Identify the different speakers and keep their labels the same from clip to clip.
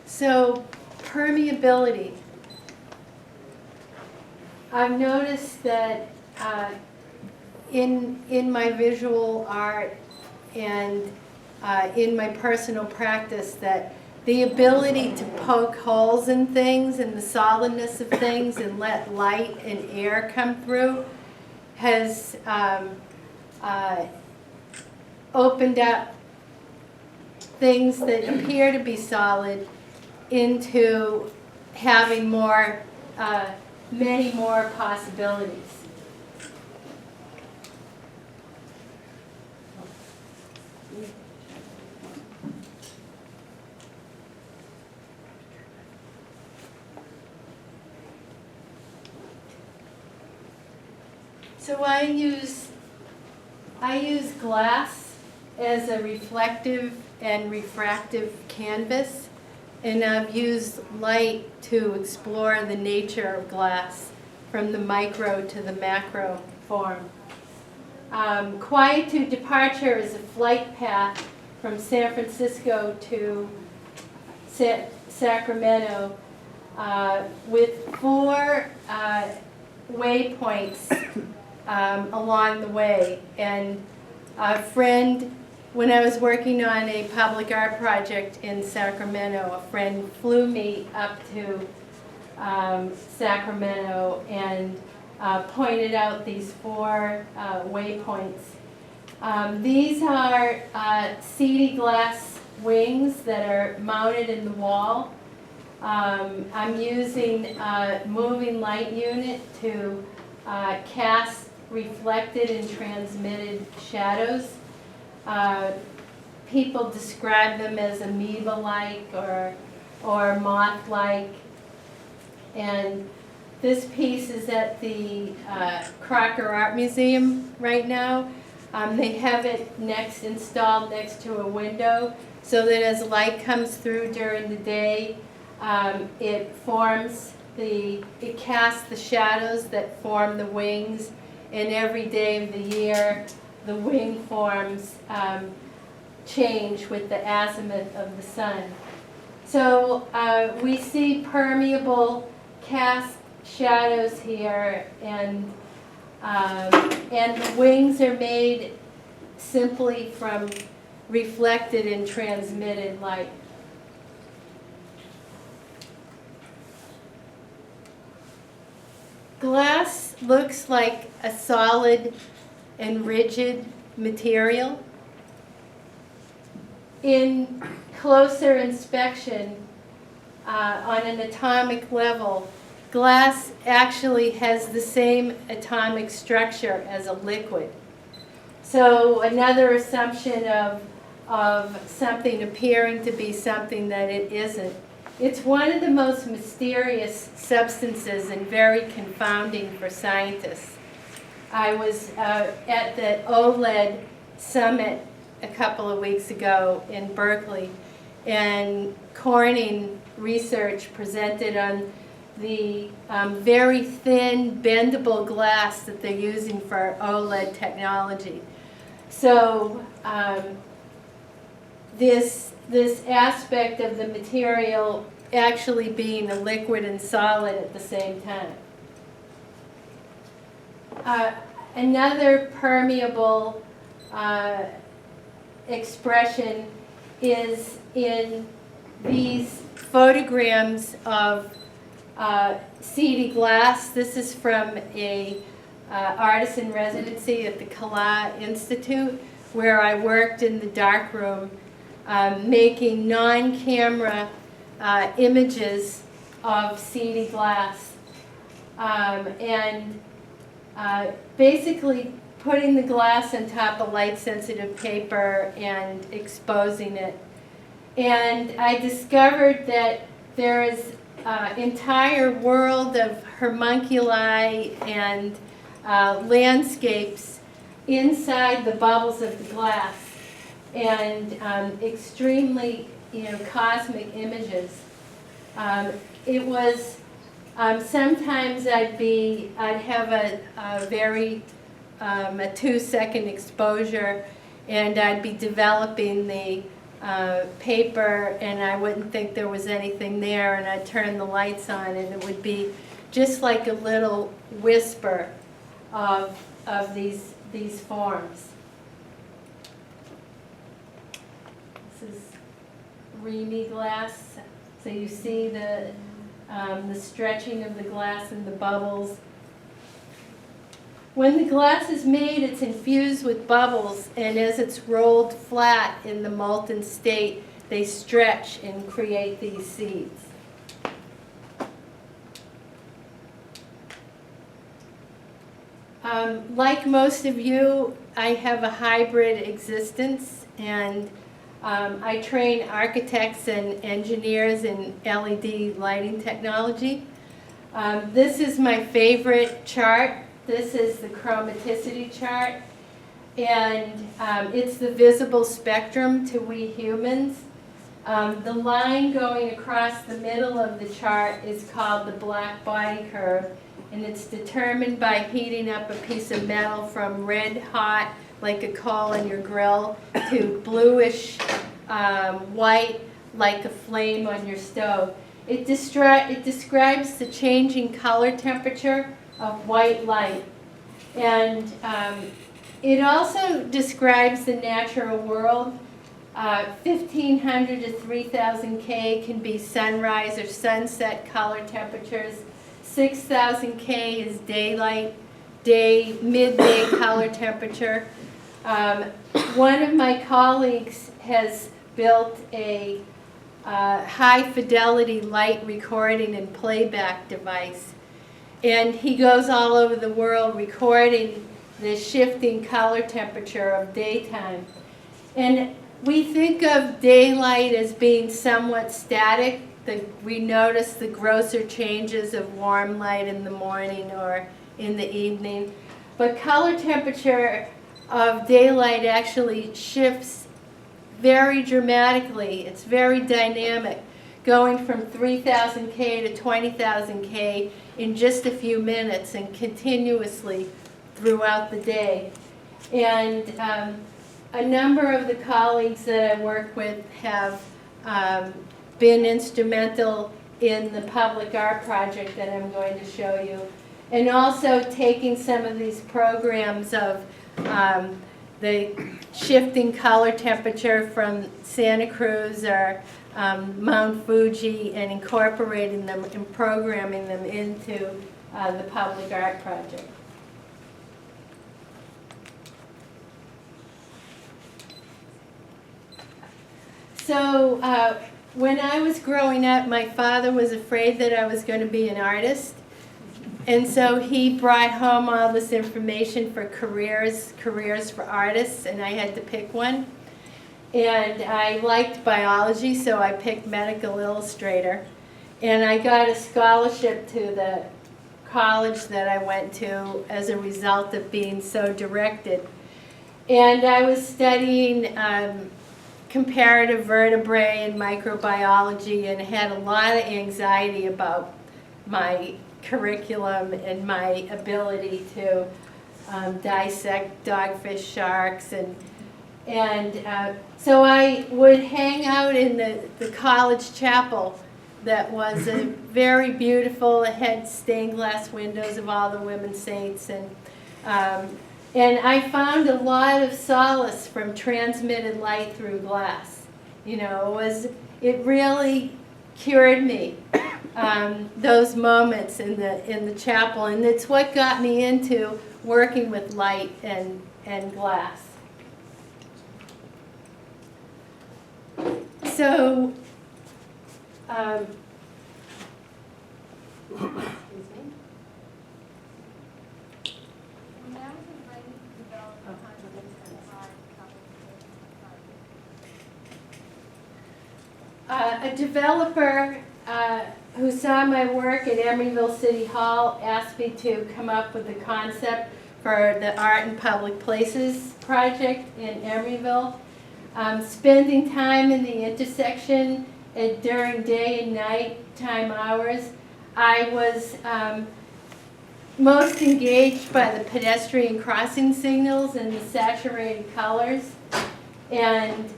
Speaker 1: So, permeability. I've noticed that in my visual art and in my personal practice that the ability to poke holes in things and the solidness of things and let light and air come through has opened up things that appear to be solid into having more, many more possibilities. So I use glass as a reflective and refractive canvas, and I've used light to explore the nature of glass from the micro to the macro form. Quietude Departure is a flight path from San Francisco to Sacramento with 4 waypoints along the way. And a friend, when I was working on a public art project in Sacramento, a friend flew me up to Sacramento and pointed out these 4 waypoints. These are seedy glass wings that are mounted in the wall. I'm using a moving light unit to cast reflected and transmitted shadows. People describe them as amoeba-like or moth-like. And this piece is at the Crocker Art Museum right now. They have it installed next to a window so that as light comes through during the day, it casts the shadows that form the wings, and every day of the year the wing forms change with the azimuth of the sun. So we see permeable cast shadows here, and the wings are made simply from reflected and transmitted light. Glass looks like a solid and rigid material. In closer inspection, on an atomic level, glass actually has the same atomic structure as a liquid. So another assumption of something appearing to be something that it isn't. It's one of the most mysterious substances and very confounding for scientists. I was at the OLED summit a couple of weeks ago in Berkeley, and Corning Research presented on the very thin bendable glass that they're using for OLED technology. So this aspect of the material actually being a liquid and solid at the same time. Another permeable expression is in these photograms of seedy glass. This is from a artist in residency at the Kala Institute, where I worked in the darkroom making non-camera images of seedy glass, and basically putting the glass on top of light-sensitive paper and exposing it. And I discovered that there is an entire world of homunculi and landscapes inside the bubbles of the glass, and extremely, cosmic images. It was sometimes I'd have a very a 2-second exposure, and I'd be developing the paper, and I wouldn't think there was anything there, and I'd turn the lights on, and it would be just like a little whisper of these forms. This is Remy glass, so you see the stretching of the glass and the bubbles. When the glass is made, it's infused with bubbles, and as it's rolled flat in the molten state, they stretch and create these seeds. Like most of you, I have a hybrid existence, and I train architects and engineers in LED lighting technology. This is my favorite chart. This is the Chromaticity Chart, and it's the visible spectrum to we humans. The line going across the middle of the chart is called the black body curve, and it's determined by heating up a piece of metal from red hot, like a coal in your grill, to bluish white, like a flame on your stove. It describes the changing color temperature of white light. And it also describes the natural world. 1500 to 3000 K can be sunrise or sunset color temperatures. 6000 K is daylight, midday color temperature. One of my colleagues has built a high fidelity light recording and playback device. And he goes all over the world recording the shifting color temperature of daytime. And we think of daylight as being somewhat static. We notice the grosser changes of warm light in the morning or in the evening. But color temperature of daylight actually shifts very dramatically. It's very dynamic, going from 3000 K to 20,000 K in just a few minutes and continuously throughout the day. And a number of the colleagues that I work with have been instrumental in the public art project that I'm going to show you, and also taking some of these programs of the shifting color temperature from Santa Cruz or Mount Fuji and incorporating them and programming them into the public art project. So when I was growing up, my father was afraid that I was going to be an artist. And so he brought home all this information for careers for artists, and I had to pick one. And I liked biology, so I picked medical illustrator. And I got a scholarship to the college that I went to as a result of being so directed. And I was studying comparative vertebrae and microbiology, and had a lot of anxiety about my curriculum and my ability to dissect dogfish sharks, and so I would hang out in the college chapel that was a very beautiful. It had stained glass windows of all the women saints, and I found a lot of solace from transmitted light through glass. You know, it really cured me. Those moments in the chapel, and it's what got me into working with light and glass. So, excuse me. A developer who saw my work at Emeryville City Hall asked me to come up with a concept for the Art in Public Places project in Emeryville. Spending time in the intersection during day and night time hours, I was most engaged by the pedestrian crossing signals and the saturated colors. And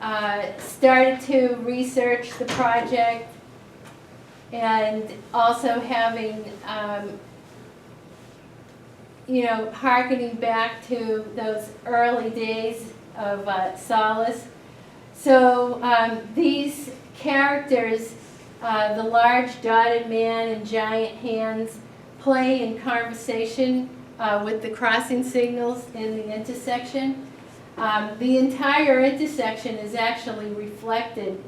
Speaker 1: started to research the project, and also having, you know, harkening back to those early days of Solace. So these characters, the large dotted man and giant hands, play in conversation with the crossing signals in the intersection. The entire intersection is actually reflected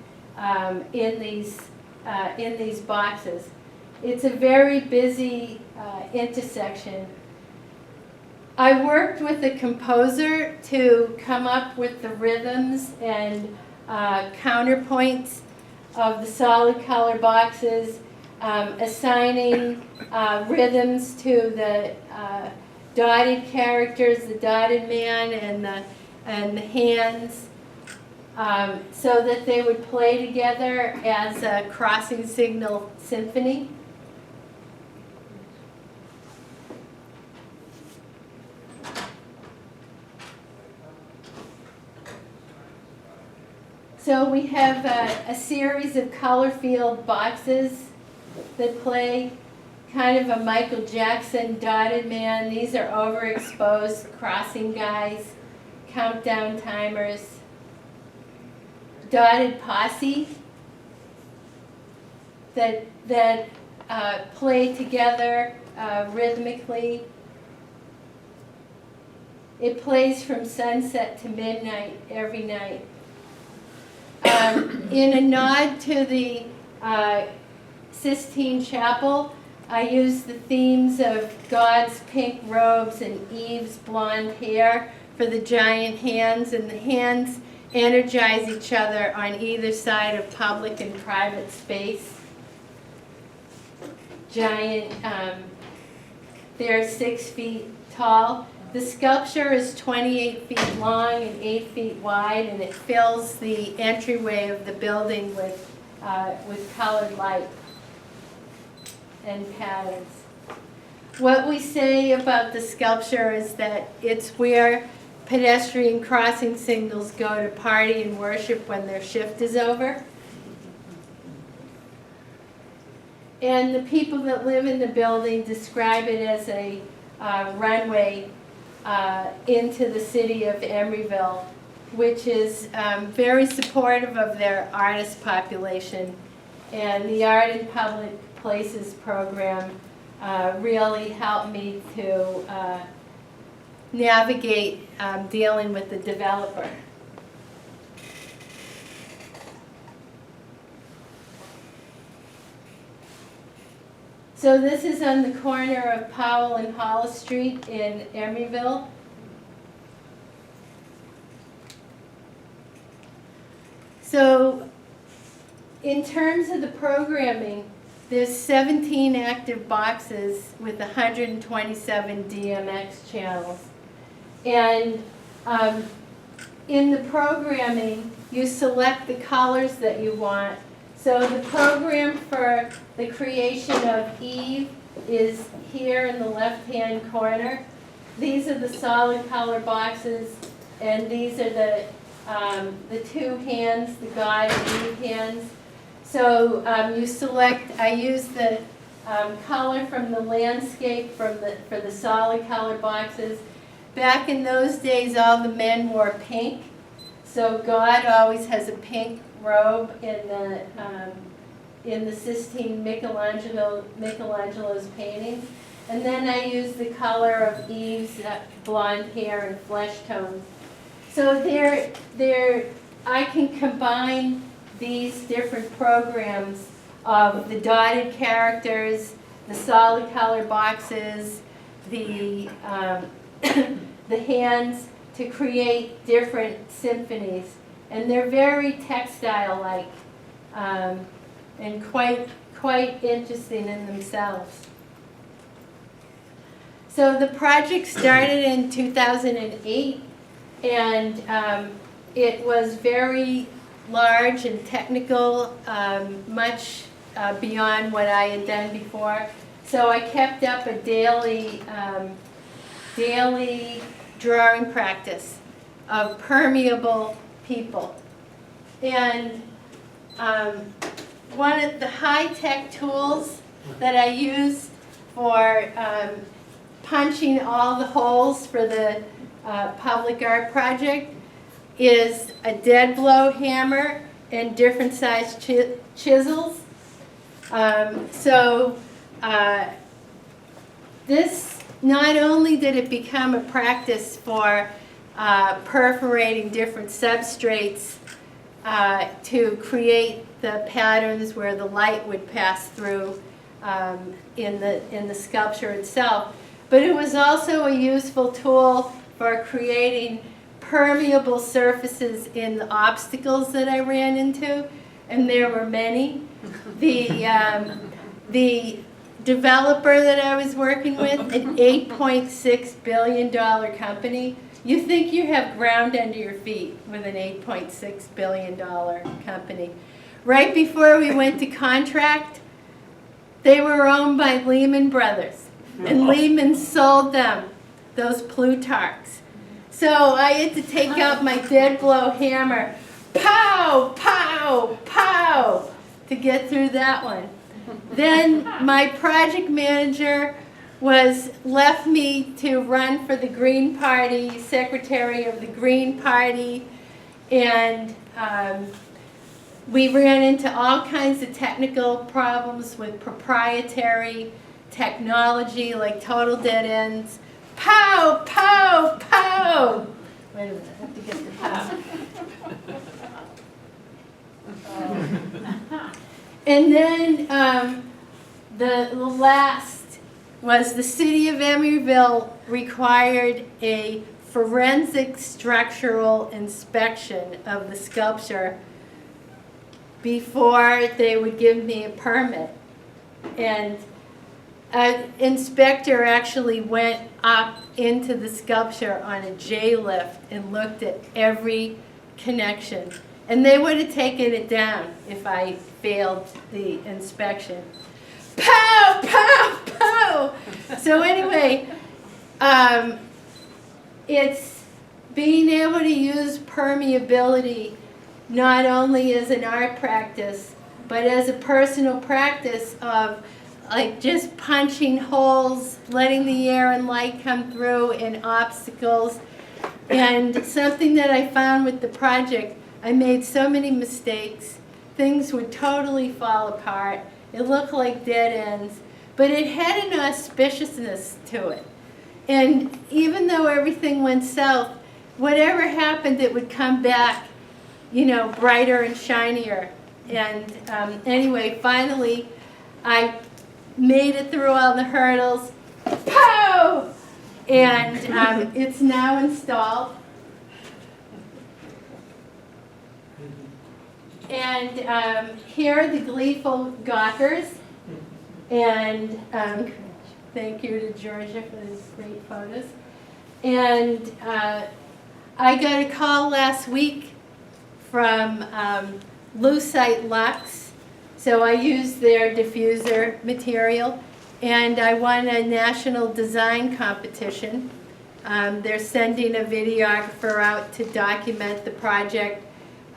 Speaker 1: in these boxes. It's a very busy intersection. I worked with a composer to come up with the rhythms and counterpoints of the solid color boxes, assigning rhythms to the dotted characters, the dotted man and the hands, so that they would play together as a crossing signal symphony. So we have a series of color-field boxes that play, kind of a Michael Jackson dotted man. These are overexposed crossing guys, countdown timers, dotted posse that play together rhythmically. It plays from sunset to midnight every night. In a nod to the Sistine Chapel, I used the themes of God's pink robes and Eve's blonde hair for the giant hands, and the hands energize each other on either side of public and private space. Giant, they're 6 feet tall. The sculpture is 28 feet long and 8 feet wide, and it fills the entryway of the building with colored light and patterns. What we say about the sculpture is that it's where pedestrian crossing signals go to party and worship when their shift is over. And the people that live in the building describe it as a runway into the city of Emeryville, which is very supportive of their artist population. And the Art in Public Places program really helped me to navigate dealing with the developer. So this is on the corner of Powell and Hollis Street in Emeryville. So in terms of the programming, there's 17 active boxes with 127 DMX channels. And in the programming, you select the colors that you want. So the program for the creation of Eve is here in the left-hand corner. These are the solid color boxes, and these are the two hands, the God and Eve hands. So you select, I use the color from the landscape for the solid color boxes. Back in those days, all the men wore pink. So God always has a pink robe in the Sistine Michelangelo's paintings. And then I use the color of Eve's blonde hair and flesh tones. So I can combine these different programs of the dotted characters, the solid color boxes, the hands, to create different symphonies. And they're very textile-like and quite interesting in themselves. So the project started in 2008, and it was very large and technical, much beyond what I had done before. So I kept up a daily drawing practice of permeable people. And one of the high-tech tools that I use for punching all the holes for the public art project is a dead blow hammer and different size chisels. This, not only did it become a practice for perforating different substrates to create the patterns where the light would pass through in the sculpture itself, but it was also a useful tool for creating permeable surfaces in the obstacles that I ran into, and there were many. The developer that I was working with, an $8.6 billion company, you think you have ground under your feet with an $8.6 billion company. Right before we went to contract, they were owned by Lehman Brothers, and Lehman sold them those Plutarchs. So I had to take out my dead blow hammer, pow, pow, pow, to get through that one. Then my project manager left me to run for the Green Party, secretary of the Green Party, and we ran into all kinds of technical problems with proprietary technology, like total dead ends. Pow, pow, pow! Wait a minute, I have to get the pow. And then the last was the city of Emeryville required a forensic structural inspection of the sculpture before they would give me a permit. And an inspector actually went up into the sculpture on a J-lift and looked at every connection. And they would have taken it down if I failed the inspection. Pow, pow, pow! So anyway, it's being able to use permeability not only as an art practice, but as a personal practice of like just punching holes, letting the air and light come through in obstacles. And something that I found with the project, I made so many mistakes. Things would totally fall apart. It looked like dead ends, but it had an auspiciousness to it. And even though everything went south, whatever happened, it would come back, you know, brighter and shinier. And anyway, finally, I made it through all the hurdles. Pow! And it's now installed. And here are the gleeful gawkers. And thank you to Georgia for these great photos. And I got a call last week from Lucite Lux. So I used their diffuser material, and I won a national design competition. They're sending a videographer out to document the project.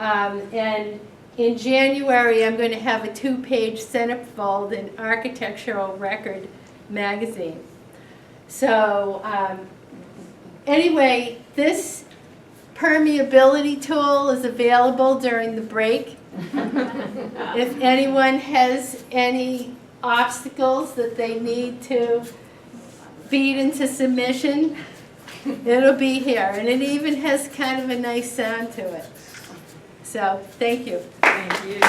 Speaker 1: And in January, I'm going to have a 2-page centerfold in Architectural Record magazine. So anyway, this permeability tool is available during the break. If anyone has any obstacles that they need to beat into submission, it'll be here. And it even has kind of a nice sound to it. So, thank you.
Speaker 2: Thank you.